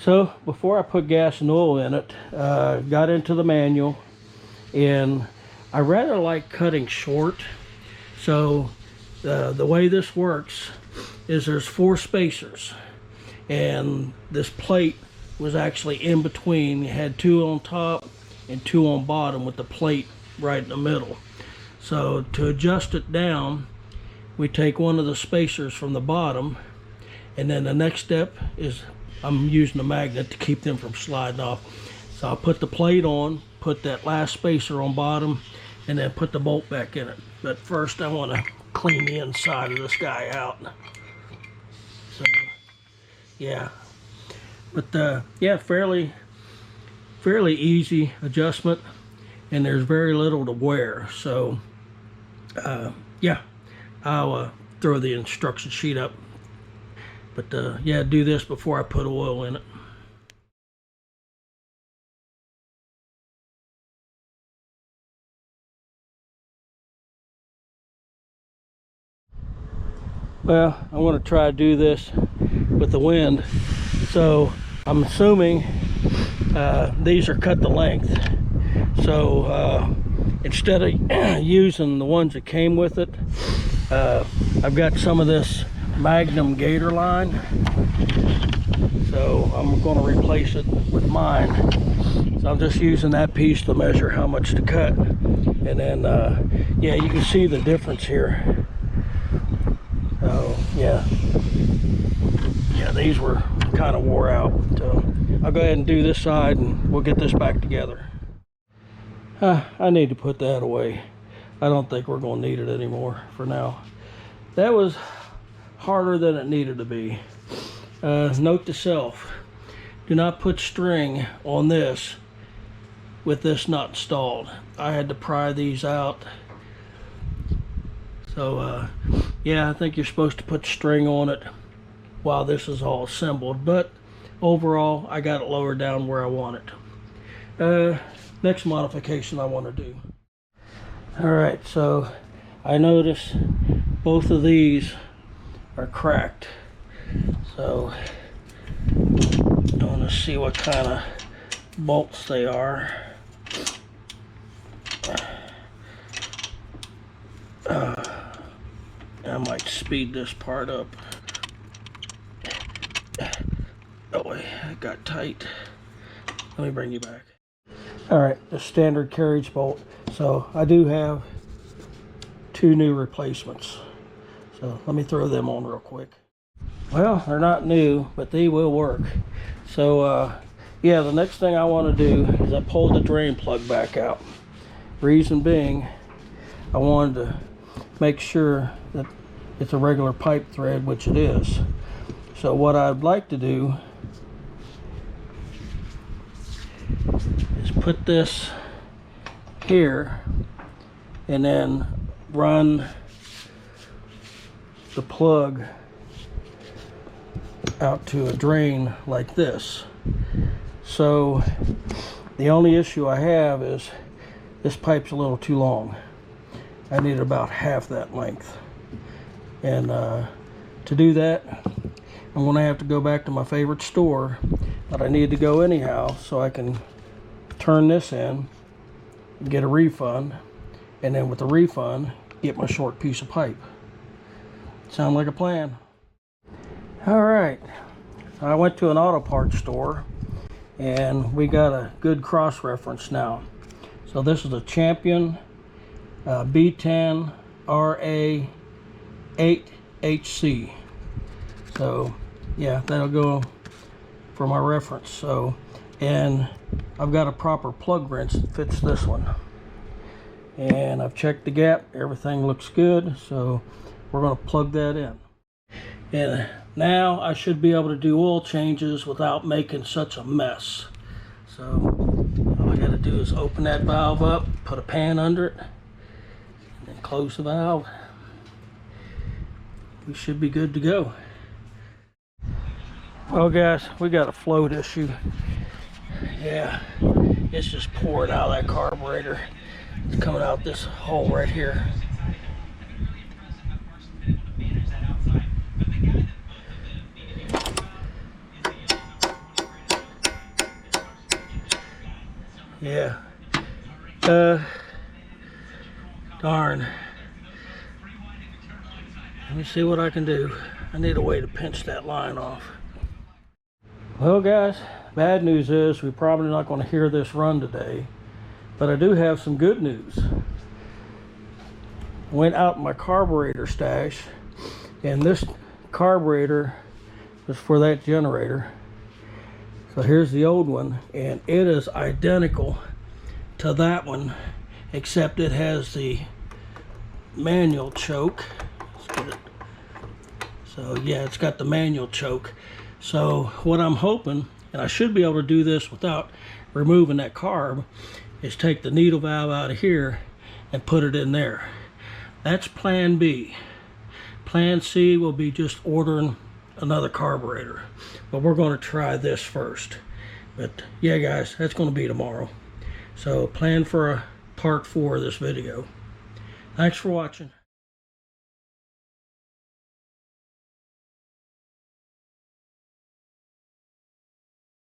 So before I put gas and oil in it, got into the manual, and I rather like cutting short. So the way this works is there's 4 spacers, and this plate was actually in between. You had 2 on top and 2 on bottom with the plate right in the middle. So to adjust it down, we take one of the spacers from the bottom, and then the next step is I'm using a magnet to keep them from sliding off. So I'll put the plate on, put that last spacer on bottom, and then put the bolt back in it. But first I want to clean the inside of this guy out. So yeah, but yeah, fairly easy adjustment, and there's very little to wear. So yeah, I'll throw the instruction sheet up. But yeah, do this before I put oil in it. Well, I want to try to do this with the wind. So I'm assuming these are cut to length. So instead of using the ones that came with it, I've got some of this Magnum Gator line. So I'm going to replace it with mine. So I'm just using that piece to measure how much to cut. And then, yeah, you can see the difference here. So yeah, these were kind of wore out. So I'll go ahead and do this side, and we'll get this back together. I need to put that away. I don't think we're going to need it anymore for now. That was harder than it needed to be. Note to self: do not put string on this with this not installed. I had to pry these out. So yeah, I think you're supposed to put string on it while this is all assembled, but overall I got it lowered down where I want it. Next modification I want to do. Alright, so I notice both of these are cracked. So I want to see what kind of bolts they are. I might speed this part up. Oh, it got tight. Let me bring you back. Alright, the standard carriage bolt. So I do have 2 new replacements. So let me throw them on real quick. Well, they're not new, but they will work. So yeah, the next thing I want to do is I pulled the drain plug back out. Reason being, I wanted to make sure that it's a regular pipe thread, which it is. So what I'd like to do is put this here and then run the plug out to a drain like this. So the only issue I have is this pipe's a little too long. I need about half that length. And to do that, I'm going to have to go back to my favorite store, but I need to go anyhow so I can turn this in, get a refund, and then with the refund, get my short piece of pipe. Sound like a plan? Alright, I went to an auto parts store, and we got a good cross-reference now. So this is a Champion B10 RA 8HC. So yeah, that'll go for my reference. So, and I've got a proper plug wrench that fits this one, and I've checked the gap, everything looks good. So we're going to plug that in, and now I should be able to do oil changes without making such a mess. So all I got to do is open that valve up, put a pan under it, and then close the valve. We should be good to go. Well guys, we got a float issue. Yeah, it's just pouring out of that carburetor. It's coming out this hole right here. Yeah. Darn. Let me see what I can do. I need a way to pinch that line off. Well, guys, bad news is we're probably not going to hear this run today, but I do have some good news. Went out in my carburetor stash, and this carburetor is for that generator. So here's the old one, and it is identical to that one, except it has the manual choke. Let's get it. So yeah, it's got the manual choke. So what I'm hoping, and I should be able to do this without removing that carb, is take the needle valve out of here and put it in there. That's plan B. Plan C will be just ordering another carburetor, but we're going to try this first. But yeah, guys, that's going to be tomorrow. So plan for a part 4 of this video. Thanks for watching.